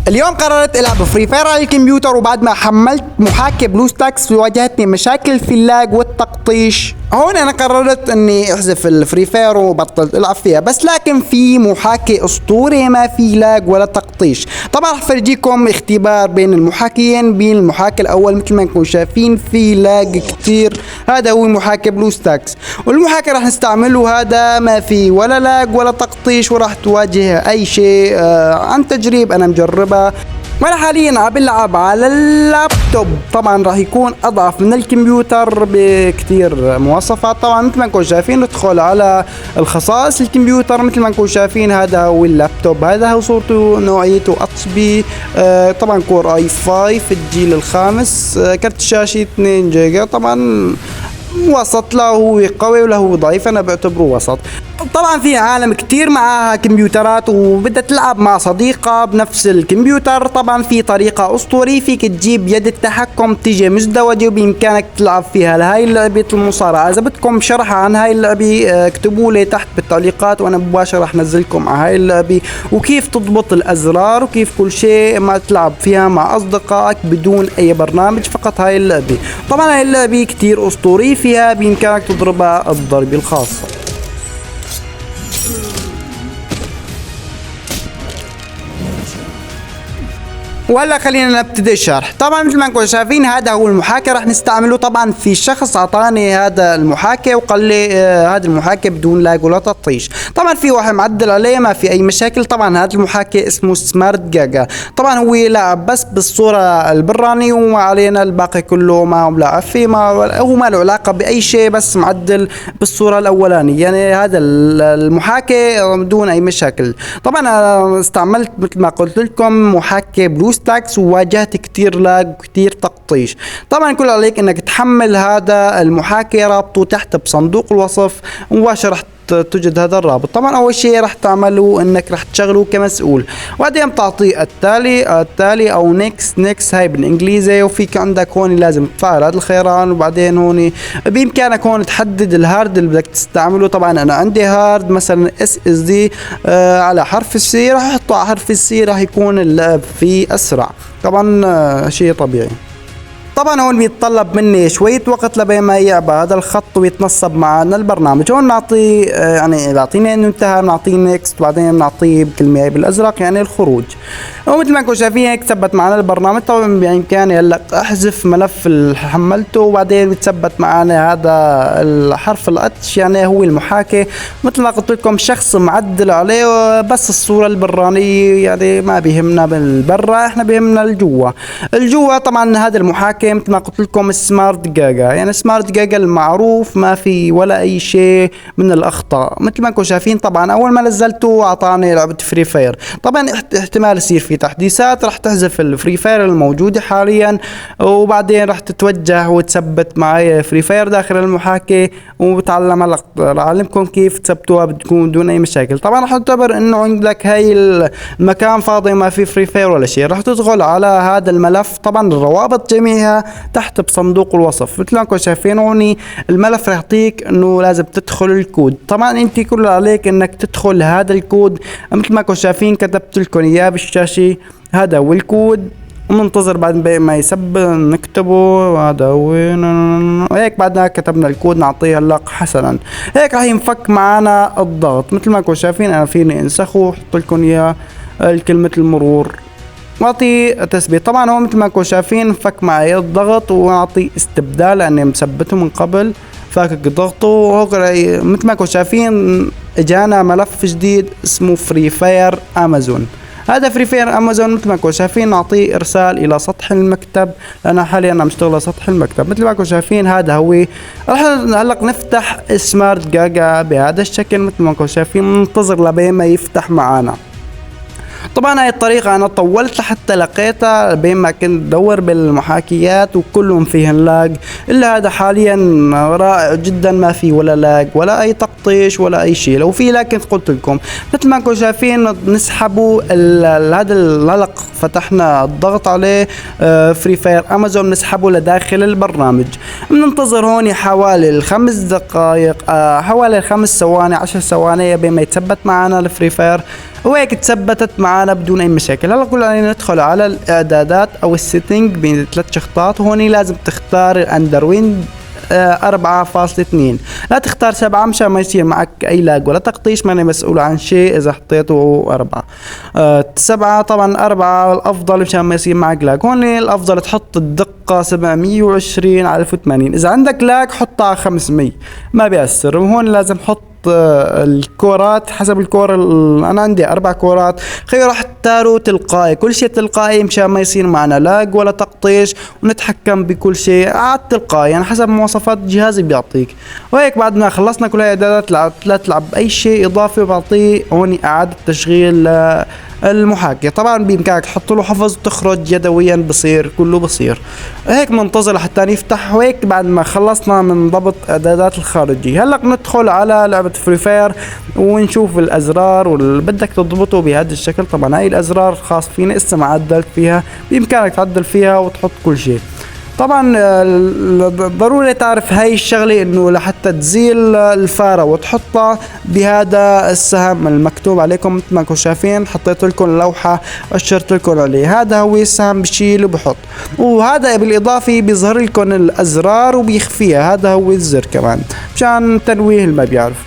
اليوم قررت العب فري فاير على الكمبيوتر، وبعد ما حملت محاكي بلوستاكس واجهتني مشاكل في اللاج والتقطيش. هون انا قررت اني احذف الفري فاير وبطلت العب فيها، بس لكن في محاكي اسطوري ما في لاج ولا تقطيش. طبعا رح فرجيكم اختبار بين المحاكيين. بين المحاكي الاول مثل ما انكم شايفين في لاج كتير، هذا هو محاكي بلوستاكس، والمحاكي رح نستعمله هذا ما في ولا لاج ولا تقطيش، وراح تواجه اي شيء عن تجريب انا مجربها. وانا حاليا عم بلعب على اللابتوب، طبعا راح يكون اضعف من الكمبيوتر بكتير مواصفات. طبعا مثل ما انكم شايفين ندخل على الخصائص الكمبيوتر، مثل ما انكم شايفين هذا هو اللابتوب، هذا هو صورته، نوعيته اتش بي، طبعا كور اي 5 الجيل الخامس، كرت الشاشة 2 جيجا. طبعا وسط، لا هو قوي ولا هو ضعيف، انا بعتبره وسط. طبعا في عالم كتير معاها كمبيوترات وبدها تلعب مع صديقة بنفس الكمبيوتر. طبعا في طريقة اسطورية فيك تجيب يد التحكم تيجي مزدوجة وبامكانك تلعب فيها لهاي لعبة المصارعة. اذا بدكم شرح عن هاي اللعبة اكتبوا لي تحت بالتعليقات، وانا مباشرة رح نزلكم على هاي اللعبة وكيف تضبط الازرار وكيف كل شيء ما تلعب فيها مع اصدقائك بدون اي برنامج، فقط هاي اللعبة. طبعا هاي اللعبة كتير اسطورية، فيها بامكانك تضربها الضربة الخاصة. وهلا خلينا نبتدي الشرح. طبعا مثل ما انكم شايفين هذا هو المحاكي رح نستعمله. طبعا في شخص اعطاني هذا المحاكي وقال لي هذا المحاكي بدون لاج ولا تطيش. طبعا في واحد معدل عليه ما في اي مشاكل. طبعا هذا المحاكي اسمه سمارت جاجا، طبعا هو لاعب بس بالصوره البراني وما علينا الباقي كله ما هو لاعب فيه، هو ما له علاقه باي شيء، بس معدل بالصوره الاولانيه. يعني هذا المحاكي بدون اي مشاكل. طبعا انا استعملت مثل ما قلت لكم محاكي بلوستاكس وواجهت كتير لاج وكتير تقطيش. طبعا كل عليك انك تحمل هذا المحاكي، رابطه تحت بصندوق الوصف مباشرة رح توجد هذا الرابط. طبعا اول شيء رح تعمله انك رح تشغله كمسؤول، وبعدين تعطيه التالي او نيكس هاي بالانجليزي، وفيك عندك هون لازم تفعل هذا الخيران، وبعدين هون بامكانك هون تحدد الهارد اللي بدك تستعمله. طبعا انا عندي هارد مثلا اس اس دي على حرف السي، رح احطه على حرف السي، رح يكون اللعب فيه اسرع. طبعا شيء طبيعي. طبعا هون بيتطلب مني شوية وقت لبين ما يعبى هذا الخط ويتنصب معنا البرنامج. هون نعطي يعني بيعطيني انه انتهى، بنعطيه نيكست، وبعدين بنعطيه بكلمة بالازرق يعني الخروج. ومثل ما انكم شايفين هيك ثبت معنا البرنامج. طبعا بامكاني هلا احذف ملف اللي حملته، وبعدين بتثبت معنا هذا الحرف الاتش يعني هو المحاكي. مثل ما قلت لكم شخص معدل عليه، بس الصورة البرانية يعني ما بيهمنا بالبرا، احنا بيهمنا الجوا. طبعا هذا المحاكي مثل ما قلت لكم سمارت جاجا، يعني سمارت جاجا المعروف ما في ولا اي شيء من الاخطاء. مثل ما انكم شايفين طبعا اول ما نزلته اعطاني لعبة فري فاير. طبعا احتمال يصير في تحديثات رح تحذف الفري فاير الموجودة حاليا، وبعدين رح تتوجه وتثبت معي فري فاير داخل المحاكي، وبتعلم هلا اعلمكم كيف تثبتوها بتكون بدون اي مشاكل. طبعا رح تعتبر انه عندك هاي المكان فاضي ما في فري فاير ولا شيء، رح تدخل على هذا الملف. طبعا الروابط جميعها تحت بصندوق الوصف. مثل ما انكم شايفين هون الملف رح يعطيك انه لازم تدخل الكود. طبعا انت كل عليك انك تدخل هذا الكود مثل ما انكم شايفين كتبت لكم اياه بالشاشة، هذا هو الكود. وننتظر بعد ما يسب نكتبه، هذا هو هيك. بعد كتبنا الكود نعطيه هلا حسنا، هيك راح ينفك معنا الضغط. مثل ما انكم شايفين انا فيني انسخه واحط لكم اياه كلمة المرور واعطي تثبيت. طبعا هو مثل ما انكم شايفين فك معي الضغط، ونعطي استبدال لاني مثبته من قبل فاكك ضغطه. مثل ما انكم شايفين اجانا ملف جديد اسمه فري فاير امازون. هذا فري فاير امازون مثل ما انكم شايفين نعطيه ارسال الى سطح المكتب، لان حاليا انا مشتغل على سطح المكتب. مثل ما انكم شايفين هذا هو. راح هلا نفتح سمارت جاجا بهذا الشكل. مثل ما انكم شايفين ننتظر لبين ما يفتح معنا. طبعا هاي الطريقة انا طولت لحتى لقيتها بين ما كنت ادور بالمحاكيات وكلهم فيهن لاج، الا هذا حاليا رائع جدا، ما في ولا لاج ولا اي تقطيش ولا اي شيء. لو في لاج كنت قلت لكم. مثل ما انكم شايفين نسحبوا هذا العلق، فتحنا الضغط عليه فري فاير امازون، نسحبه لداخل البرنامج. بننتظر هون حوالي 5 دقائق، حوالي 5 ثواني 10 ثواني بين ما يتثبت معنا الفري فاير وهيك تثبتت معنا بدون اي مشاكل. هلا كل علينا ندخل على الاعدادات او السيتنج بين 3 شخطات، وهون لازم تختار الاندرويد 4.2. لا تختار 7 مشان ما يصير معك اي لاج ولا تقطيش، ماني مسؤول عن شيء اذا حطيته 4. 7 طبعا 4 الافضل مشان ما يصير معك لاج. هون الافضل تحط الدقة 720 على 1080. اذا عندك لاج حطها على 500 ما بيأثر. وهون لازم حط الكورات حسب الكور. انا عندي 4 كورات. خير راح اختاروا تلقائي، كل شيء تلقائي مشان ما يصير معنا لاج ولا تقطيش، ونتحكم بكل شيء على التلقائي يعني حسب مواصفات جهازي بيعطيك. وهيك بعد ما خلصنا كل الاعدادات لا تلعب اي شيء اضافي، وبعطيه هون اعادة تشغيل المحاكي. طبعا بامكانك تحط له حفظ وتخرج يدويا، بصير كله بصير. هيك منتظر لحتى يفتح. وهيك بعد ما خلصنا من ضبط اعدادات الخارجي، هلا ندخل على لعبة فري فاير ونشوف الازرار واللي بدك تضبطه بهذا الشكل. طبعا هاي الازرار خاص فيني لسه ما عدلت فيها، بامكانك تعدل فيها وتحط كل شيء. طبعا ضروري تعرف هاي الشغلة انه لحتى تزيل الفارة وتحطها بهذا السهم المكتوب عليكم مثل ما انكم شايفين. حطيت لكم لوحة اشرت لكم عليه، هذا هو السهم بشيل وبحط. وهذا بالاضافة بيظهر لكم الازرار وبيخفيها، هذا هو الزر كمان مشان تنويه اللي ما بيعرف.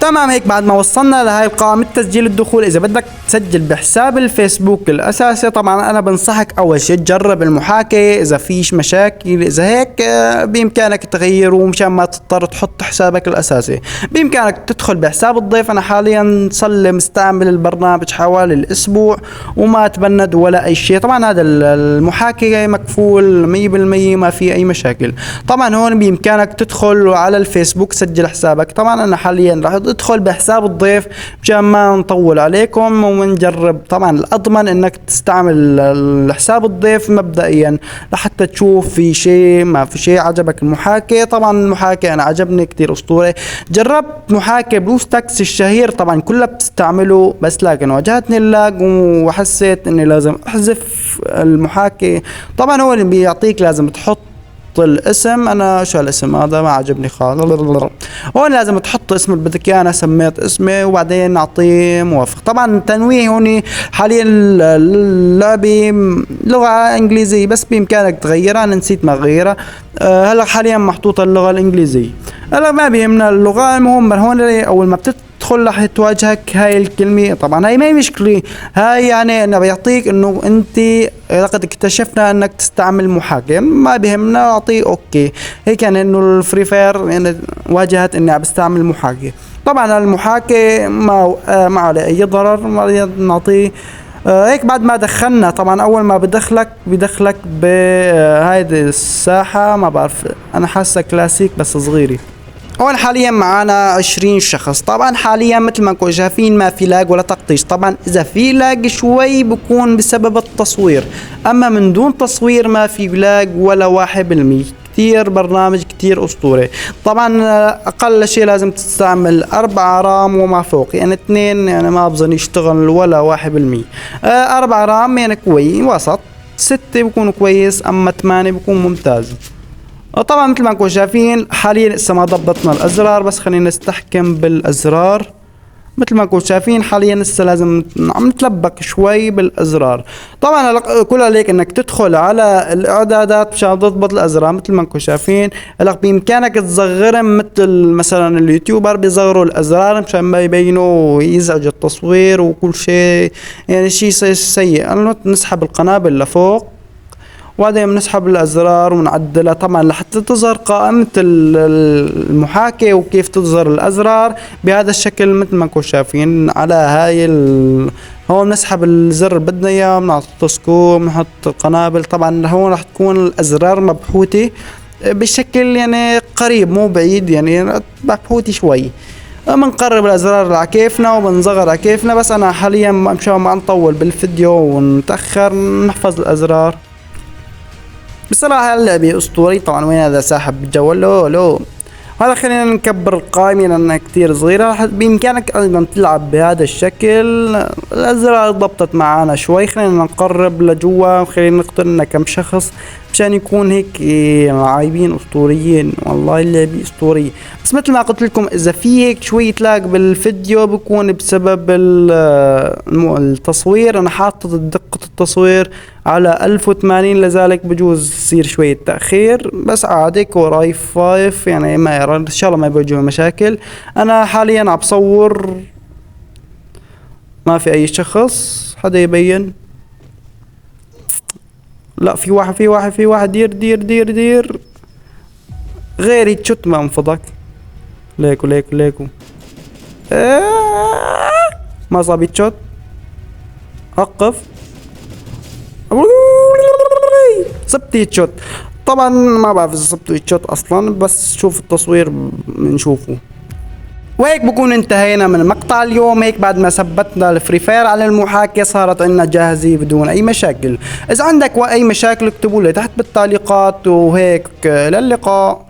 تمام. هيك بعد ما وصلنا لهاي قائمة تسجيل الدخول، إذا بدك تسجل بحساب الفيسبوك الأساسي طبعا أنا بنصحك أول شيء تجرب المحاكي إذا فيش مشاكل. إذا هيك بإمكانك تغيره مشان ما تضطر تحط حسابك الأساسي. بإمكانك تدخل بحساب الضيف. أنا حاليا صار مستعمل البرنامج حوالي الأسبوع وما تبند ولا أي شيء. طبعا هذا المحاكي مكفول 100% ما في أي مشاكل. طبعا هون بإمكانك تدخل على الفيسبوك تسجل حسابك. طبعا أنا حاليا راح ادخل بحساب الضيف مشان ما نطول عليكم ونجرب. طبعا الاضمن انك تستعمل الحساب الضيف مبدئيا لحتى تشوف في شيء ما في شيء عجبك المحاكي. طبعا المحاكي انا عجبني كتير اسطوري. جربت محاكي بلوستاكس الشهير طبعا كلها بتستعمله، بس لكن واجهتني اللاج وحسيت اني لازم احذف المحاكي. طبعا هو اللي بيعطيك لازم تحط الاسم. انا شو الاسم هذا ما عجبني خالص. هون لازم تحط اسم اللي بدك اياه. انا سميت اسمي وبعدين نعطيه موافق. طبعا التنويه هون حاليا اللعبه لغه انجليزيه بس بامكانك تغيرها. انا نسيت ما اغيرها. هلا حاليا محطوطه اللغه الانجليزيه. هلا ما بيهمنا اللغه. المهم هون اول ما تدخل رح تواجهك هاي الكلمة. طبعا هاي ما هي مشكلة، هاي يعني انه بيعطيك انه انت لقد اكتشفنا انك تستعمل محاكي. ما بيهمنا اعطيه اوكي. هيك يعني انه الفري فاير يعني واجهت اني عم بستعمل محاكي. طبعا المحاكي ما عليه اي ضرر. نعطيه هيك. بعد ما دخلنا طبعا اول ما بدخلك بهيدي الساحة. ما بعرف انا حاسة كلاسيك بس صغيرة. هون حاليا معانا 20 شخص. طبعا حاليا مثل ما انكم شايفين ما في لاج ولا تقطيش. طبعا اذا في لاج شوي بكون بسبب التصوير، اما من دون تصوير ما في لاج ولا 1%. كتير برنامج كتير اسطوري. طبعا اقل شيء لازم تستعمل 4 رام وما فوق، يعني 2 يعني ما بظن يشتغل ولا 1%. 4 رام يعني كويس وسط، 6 بيكون كويس، اما 8 بيكون ممتاز. طبعا مثل ما انكم شايفين حاليا لسه ما ضبطنا الازرار، بس خلينا نستحكم بالازرار. مثل ما انكم شايفين حاليا لسه لازم عم نتلبك شوي بالازرار. طبعا كل عليك انك تدخل على الاعدادات مشان تضبط الازرار. مثل ما انكم شايفين هلا بامكانك تصغرهم مثل مثلا اليوتيوبر بيصغروا الازرار مشان ما يبينوا ويزعج التصوير وكل شيء، يعني شيء سيء. نسحب القنابل لفوق وبعدين بنسحب الازرار ونعدلها طبعا لحتى تظهر قائمة المحاكي وكيف تظهر الازرار بهذا الشكل. مثل ما انكم شايفين على هاي هون بنسحب الزر اللي بدنا اياه، بنعطي سكوب، بنحط القنابل. طبعا هون راح تكون الازرار مبحوثة بشكل يعني قريب مو بعيد، يعني مبحوثة شوي. بنقرب الازرار على كيفنا وبنصغر على كيفنا. بس انا حاليا مشان ما نطول بالفيديو ونتاخر نحفظ الازرار. بصراحة اللعبة اسطوري. طبعا وين هذا ساحب بالجو؟ لو هذا خلينا نكبر القائمة لأنها كتير صغيرة. بإمكانك أيضا تلعب بهذا الشكل. الأزرار ضبطت معانا شوي، خلينا نقرب لجوا وخلينا نختار لنا كم شخص مشان يكون هيك لاعبين أسطوريين. والله اللعبة أسطورية، بس مثل ما قلت لكم إذا في هيك شوية لاج بالفيديو بكون بسبب التصوير. أنا حاطط دقة التصوير على 1080، لذلك بجوز يصير شوية تأخير، بس عادي كور اي 5 يعني ما يرى ان شاء الله ما بيواجهوا مشاكل. انا حاليا عم بصور، ما في اي شخص حدا يبين. لا في واحد في واحد. دير غيري تشوت ما انفضك. ليكو ما صاب يتشوت. وقف. صبت يتشوت. طبعا ما بعرف اذا صبتوا يتشوت اصلا، بس شوف التصوير بنشوفه. وهيك بكون انتهينا من مقطع اليوم. هيك بعد ما ثبتنا الفري فاير على المحاكي صارت عنا جاهزة بدون اي مشاكل. اذا عندك اي مشاكل اكتبوا لي تحت بالتعليقات، وهيك للقاء.